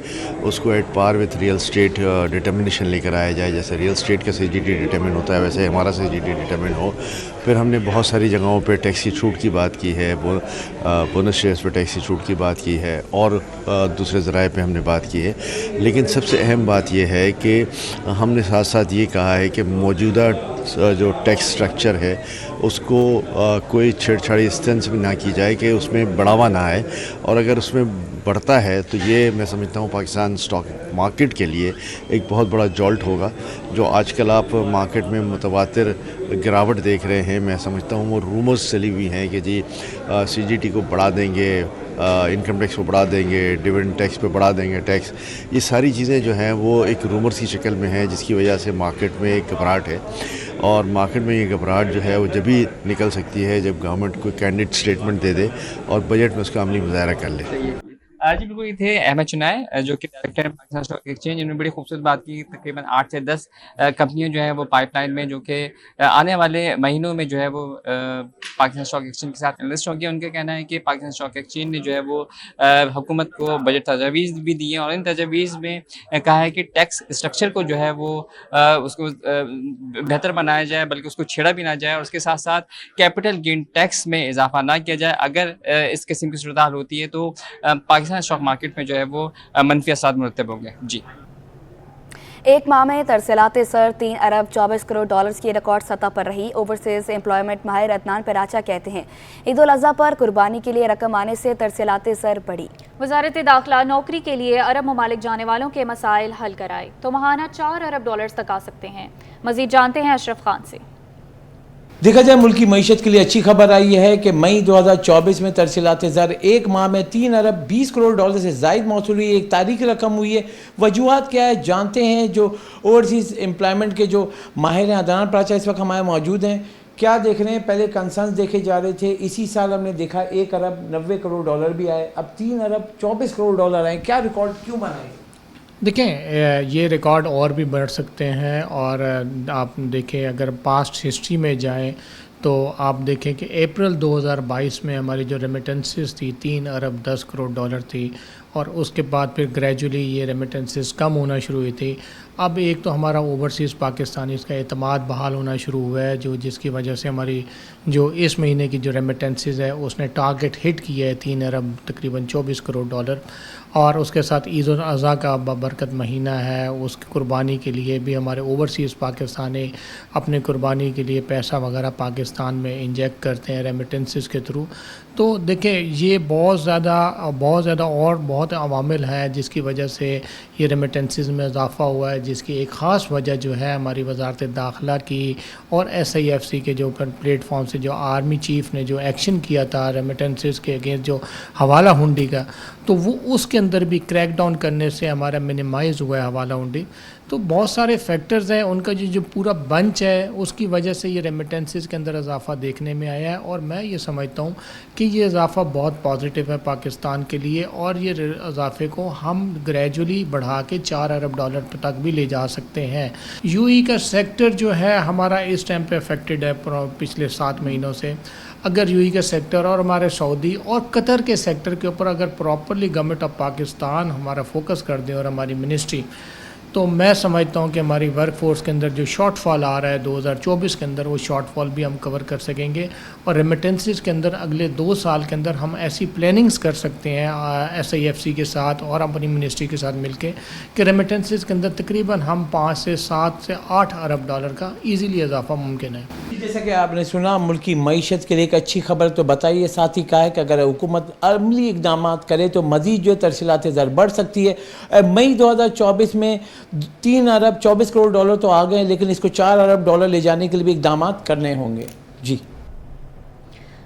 उसको at par with real estate determination लेकर आया जाए। जैसे रियल स्टेट का CGT डिटर्मिन होता है वैसे हमारा CGT डिटर्मिन हो। फिर हमने बहुत सारी जगहों पे टैक्स की छूट की बात की है, बोनस शेयर्स पे टैक्स की छूट की बात की है और दूसरे ज़राए पे हमने बात की है। लेकिन सबसे अहम बात यह है कि हमने साथ साथ ये कहा है कि मौजूदा जो टैक्स स्ट्रक्चर है उसको कोई छेड़छाड़ी इस तरह से भी ना की जाए कि उसमें बढ़ावा ना आए, और अगर उसमें बढ़ता है तो ये मैं समझता हूँ पाकिस्तान स्टॉक मार्केट के लिए एक बहुत बड़ा जॉल्ट होगा। जो आजकल आप मार्केट में मुतवातिर गिरावट देख रहे हैं, मैं समझता हूँ वो रूमर्स चली हुई हैं कि जी CGT को बढ़ा देंगे, इनकम टैक्स को बढ़ा देंगे, डिविडेंड टैक्स पे बढ़ा देंगे टैक्स। ये सारी चीज़ें जो हैं वो एक रूमर्स की शक्ल में हैं, जिसकी वजह से मार्केट में एक घबराहट है। और मार्केट में ये घबराहट जो है वो जब भी निकल सकती है जब गवर्नमेंट कोई कैंडिडेट स्टेटमेंट दे दे और बजट में उसका अमली मुजाहरा कर ले। जी बिल्कुल, ये थे अहमद चुनाय जो कि डायरेक्टर पाकिस्तान स्टॉक एक्सचेंज। इन्होंने बड़ी खूबसूरत बात की। तकरीबन 8 से 10 कंपनियां जो है वो पाइपलाइन में, जो कि आने वाले महीनों में जो है वो पाकिस्तान स्टॉक एक्सचेंज के साथ इन्वेस्ट होगी। उनका कहना है कि पाकिस्तान स्टॉक एक्सचेंज ने जो है वो हुकूमत को बजट तजावीज़ भी दी हैं और इन तजावीज़ में कहा है कि टैक्स स्ट्रक्चर को जो है वो उसको बेहतर बनाया जाए, बल्कि उसको छेड़ा भी ना जाए, और उसके साथ साथ कैपिटल गेन टैक्स में इजाफा ना किया जाए। अगर इस किस्म की सूरत हाल होती है तो पाकिस्तान स्टॉक मार्केट में जो है वो मनफी असरात मुरतब होंगे। जी, एक माह में तरसीलात सर 3 अरब 24 करोड़ डॉलर्स की रिकॉर्ड सतह पर रही। ओवरसीज एम्प्लॉयमेंट माहिर अदनान पराचा कहते हैं ईद उल अज़हा पर कुर्बानी के लिए रकम आने से तरसीलात सर बढ़ी। वजारत दाखिला नौकरी के लिए अरब ममालिक जाने वालों के मसाइल हल कराए तो माहाना 4 अरब डॉलर्स तक आ सकते हैं। मजीद जानते हैं अशरफ खान से। देखा जाए मुल्की मईशत के लिए अच्छी खबर आई है कि मई 2024 में तरसीलात ज़र एक माह में 3 अरब 20 करोड़ डॉलर से ज़ायद मौसूल हुई, एक तारीखी रकम हुई है। वजूहात क्या है जानते हैं। जो ओवरसीज़ एम्प्लॉयमेंट के जो माहिर हैं अदनान पराचा इस वक्त हमारे मौजूद हैं। क्या देख रहे हैं? पहले कंसर्न्स देखे जा रहे थे, इसी साल हमने देखा 1 अरब 90 करोड़ डॉलर भी आए, अब 3 अरब 24 करोड़ डॉलर आए। क्या रिकॉर्ड क्यों बनाए? देखें, ये रिकॉर्ड और भी बढ़ सकते हैं। और आप देखें अगर पास्ट हिस्ट्री में जाएं तो आप देखें कि अप्रैल 2022 में हमारी जो रेमिटेंसेस थी 3 अरब 10 करोड़ डॉलर थी, और उसके बाद फिर ग्रेजुअली ये रेमिटेंसेस कम होना शुरू हुई थी। अब एक तो हमारा ओवरसीज़ पाकिस्तानी इसका एतमाद बहाल होना शुरू हुआ है, जो जिसकी वजह से हमारी जो इस महीने की जो रेमिटेंसेस है उसने टारगेट हिट किया है 3 अरब तकरीबन 24 करोड़ डॉलर। और उसके साथ ईद उल अज़हा का बरकत महीना है, उसकी कुर्बानी के लिए भी हमारे ओवरसीज़ पाकिस्तानी अपने कुर्बानी के लिए पैसा वगैरह पाकिस्तान में इंजेक्ट करते हैं रेमिटेंसेस के थ्रू। तो देखें, ये बहुत ज़्यादा और बहुत अवामिल हैं जिसकी वजह से ये रेमिटेंसेस में इजाफ़ा हुआ है, जिसकी एक ख़ास वजह जो है हमारी वजारत दाखिला की और SIFC के जो प्लेटफॉर्म से जो आर्मी चीफ़ ने जो एक्शन किया था रेमिटेंसेस के अगेंस्ट जो हवाला हुंडी का, तो वो उसके अंदर भी क्रैक डाउन करने से हमारा मिनिमाइज़ हुआ है हवाला हुंडी। तो बहुत सारे फैक्टर्स हैं, उनका जो पूरा बंच है उसकी वजह से ये रेमिटेंसेस के अंदर इजाफ़ा देखने में आया है। और मैं ये समझता हूँ कि ये इजाफ़ा बहुत पॉजिटिव है पाकिस्तान के लिए, और ये इजाफ़े को हम ग्रेजुअली बढ़ा के 4 अरब डॉलर तक भी ले जा सकते हैं। UAE का सेक्टर जो है हमारा इस टाइम पे अफेक्टेड है पिछले 7 महीनों से। अगर UAE का सेक्टर और हमारे सऊदी और कतर के सेक्टर के ऊपर अगर प्रॉपरली गवर्नमेंट ऑफ पाकिस्तान हमारा फोकस कर दे और हमारी मिनिस्ट्री, तो मैं समझता हूँ कि हमारी वर्क फोर्स के अंदर जो शॉर्ट फॉल आ रहा है 2024 के अंदर, वो शॉर्ट फॉल भी हम कवर कर सकेंगे। और रेमिटेंसेस के अंदर अगले 2 साल के अंदर हम ऐसी प्लानिंग्स कर सकते हैं SIFC के साथ और अपनी मिनिस्ट्री के साथ मिलके कि रेमिटेंसेस के अंदर तकरीबन हम 5 से 7 से 8 अरब डॉलर का ईज़िली इजाफा मुमकिन है। जैसा कि आपने सुना, मुल्की मईशत के लिए एक अच्छी खबर तो बताइए, साथ ही कहा है कि अगर हुकूमत अमली इक़दाम करे तो मज़ीद जो तरसीलात ज़र बढ़ सकती है। मई 2024 में 3 अरब 24 करोड़ डॉलर तो आ गए, लेकिन इसको 4 अरब डॉलर ले जाने के लिए भी इक़दाम करने होंगे। जी,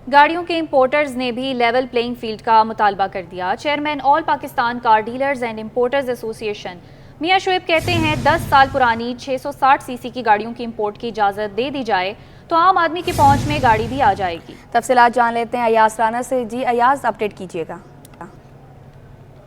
गाड़ियों के इंपोर्टर्स ने भी लेवल प्लेइंग फील्ड का मुतालबा कर दिया। Chairman All Pakistan car dealers and importers association Mian Shoaib कहते हैं 10 साल पुरानी 660 सीसी की गाड़ियों की इंपोर्ट की इजाज़त दे दी जाए तो आम आदमी की पहुंच में गाड़ी भी आ जाएगी। तफसीलात जान लेते हैं अयाज राना से। जी अयाज, अपडेट कीजिएगा।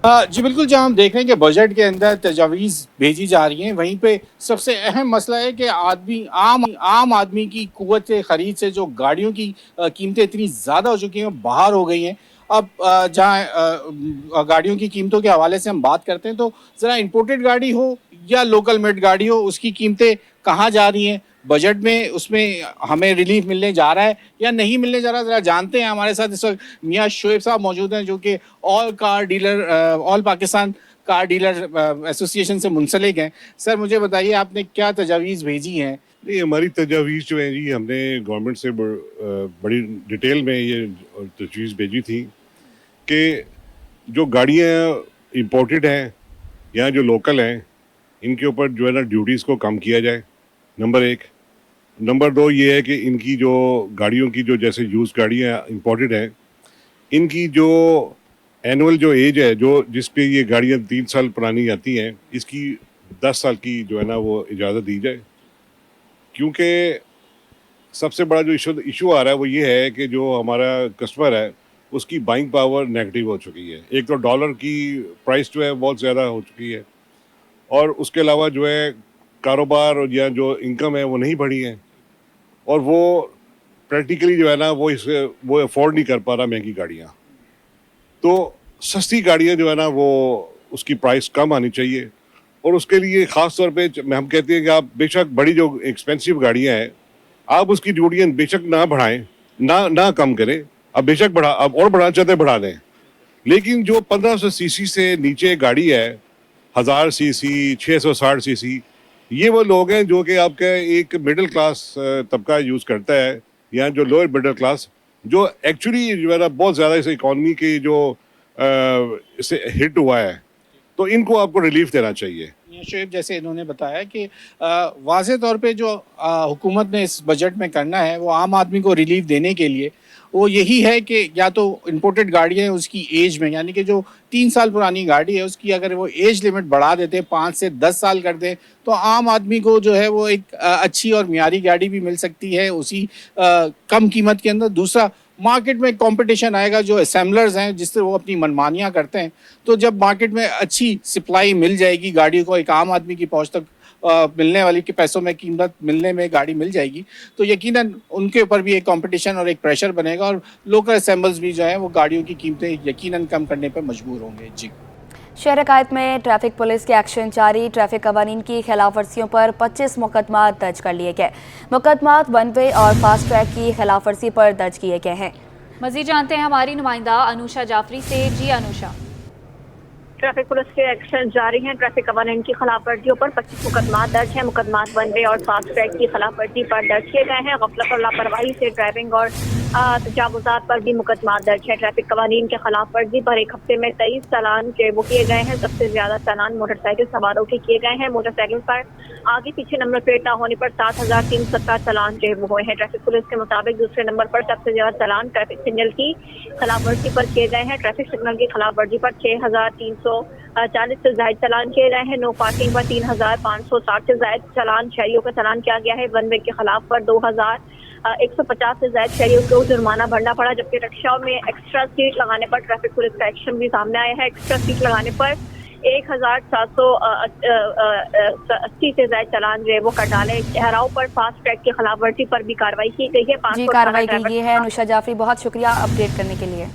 जी बिल्कुल, जहाँ हम देख रहे हैं कि बजट के अंदर तजावीज़ भेजी जा रही हैं, वहीं पे सबसे अहम मसला है कि आम आदमी की कुव्वत ख़रीद से जो गाड़ियों की कीमतें इतनी ज़्यादा हो चुकी हैं, बाहर हो गई हैं। अब जहाँ गाड़ियों की कीमतों के हवाले से हम बात करते हैं तो ज़रा इंपोर्टेड गाड़ी हो या लोकल मेड गाड़ी हो, उसकी कीमतें कहाँ जा रही हैं, बजट में उसमें हमें रिलीफ मिलने जा रहा है या नहीं मिलने जा रहा, ज़रा जानते हैं। हमारे साथ इस वक्त मियां शुएब साहब मौजूद हैं जो कि all Pakistan car dealer association से मुंसलिक हैं। सर मुझे बताइए, आपने क्या तजावीज़ भेजी हैं نہیں ہماری تجاویز جو ہیں جی ہم نے گورنمنٹ سے بڑی ڈیٹیل میں یہ تجویز بھیجی تھی کہ جو گاڑیاں امپورٹڈ ہیں یا جو لوکل ہیں ان کے اوپر جو ہے نا ڈیوٹیز کو کم کیا جائے، نمبر 1۔ نمبر 2 یہ ہے کہ ان کی جو گاڑیوں کی جو جیسے یوز گاڑیاں امپورٹڈ ہیں ان کی جو اینول جو ایج ہے جو جس پہ یہ گاڑیاں 3 سال پرانی آتی ہیں اس کی 10 سال کی جو ہے نا وہ اجازت دی جائے، کیونکہ سب سے بڑا جو ایشو آ رہا ہے وہ یہ ہے کہ جو ہمارا کسٹمر ہے اس کی بائنگ پاور نیگیٹو ہو چکی ہے۔ ایک تو ڈالر کی پرائس جو ہے بہت زیادہ ہو چکی ہے اور اس کے علاوہ جو ہے کاروبار یا جو انکم ہے وہ نہیں بڑھی ہے اور وہ پریکٹیکلی جو ہے نا وہ افورڈ نہیں کر پا رہا مہنگی گاڑیاں۔ تو سستی گاڑیاں جو ہے نا وہ اس کی پرائس کم آنی چاہیے اور اس کے لیے خاص طور پہ ہم کہتے ہیں کہ آپ بے شک بڑی جو ایکسپینسو گاڑیاں ہیں آپ اس کی ڈیوٹیاں بے شک نہ بڑھائیں نہ کم کریں، اب بے شک اب اور بڑھانا چاہتے ہیں بڑھا دیں، لیکن جو 1500 سی سی سے نیچے گاڑی ہے 1000 سی سی 660 سی سی یہ وہ لوگ ہیں جو کہ آپ کا ایک مڈل کلاس طبقہ یوز کرتا ہے یا جو لوئر مڈل کلاس جو ایکچولی جو ہے نا بہت زیادہ اس اکانومی کی جو اسے ہٹ ہوا ہے، تو ان کو آپ کو ریلیف دینا چاہیے۔ شعیب جیسے انہوں نے بتایا کہ واضح طور پہ جو حکومت نے اس بجٹ میں کرنا ہے وہ عام آدمی کو ریلیف دینے کے لیے وہ یہی ہے کہ یا تو امپورٹڈ گاڑیاں ہیں اس کی ایج میں، یعنی کہ جو 3 سال پرانی گاڑی ہے اس کی اگر وہ ایج لیمٹ بڑھا دیتے 5 سے 10 سال کر دیں تو عام آدمی کو جو ہے وہ ایک اچھی اور معیاری گاڑی بھی مل سکتی ہے اسی کم قیمت کے اندر۔ دوسرا مارکیٹ میں کمپٹیشن آئے گا، جو اسمبلرز ہیں جس سے وہ اپنی منمانیاں کرتے ہیں، تو جب مارکیٹ میں اچھی سپلائی مل جائے گی گاڑی کو ایک عام آدمی کی پہنچ تک ملنے والی کے پیسوں میں قیمت ملنے میں گاڑی مل جائے گی تو یقیناً ان کے اوپر بھی ایک کمپٹیشن اور ایک پریشر بنے گا اور لوکل اسمبلز بھی جو ہیں وہ گاڑیوں کی قیمتیں یقیناً کم کرنے پر مجبور ہوں گے۔ جی شہر قائد میں ٹریفک پولیس کے ایکشن جاری، ٹریفک قوانین کی خلاف ورزیوں پر 25 مقدمات درج کر لیے گئے۔ مقدمات ون وے اور فاسٹ ٹریک کی خلاف ورزی پر درج کیے گئے ہیں۔ مزید جانتے ہیں ہماری نمائندہ انوشا جعفری سے۔ جی انوشا۔ ٹریفک پولیس کے ایکشن جاری ہیں، ٹریفک قوانین کی خلاف ورزیوں پر 25 مقدمات درج ہیں۔ مقدمات ون وے اور فاسٹ ٹریک کی خلاف ورزی پر درج کیے گئے ہیں۔ غفلت اور لاپرواہی سے ڈرائیونگ اور تجاوزات پر بھی مقدمات درج ہیں۔ ٹریفک قوانین کے خلاف ورزی پر ایک ہفتے میں 23 چالان وہ کیے گئے ہیں۔ سب سے زیادہ چالان موٹر سائیکل سواروں کے کیے گئے ہیں۔ موٹر سائیکل پر آگے پیچھے نمبر پلیٹ نہ ہونے پر 7317 چالان وہ ہوئے ہیں۔ ٹریفک پولیس کے مطابق دوسرے نمبر پر سب سے زیادہ چالان ٹریفک سگنل کی خلاف ورزی پر کیے گئے ہیں۔ ٹریفک سگنل کی خلاف ورزی پر 6340 سے زائد چالان کیے گئے ہیں۔ نو پارکنگ پر 3560 سے زائد چالان شہریوں کا چالان کیا گیا ہے۔ ون وے کے خلاف پر 2150 سے زائد شہریوں کو جرمانہ بھرنا پڑا، جبکہ رکشاؤں میں ایکسٹرا سیٹ لگانے پر ٹریفک پولیس کا ایکشن بھی سامنے آیا ہے۔ ایکسٹرا سیٹ لگانے پر 1780 سے زائد چالان وہ کر ڈالے۔ ٹھہراؤ پر فاسٹ ٹریک کی خلاف ورزی پر بھی کارروائی کی گئی ہے۔ کارروائی کی گئی ہے۔ انوشا جعفری بہت شکریہ اپڈیٹ کرنے کے لیے۔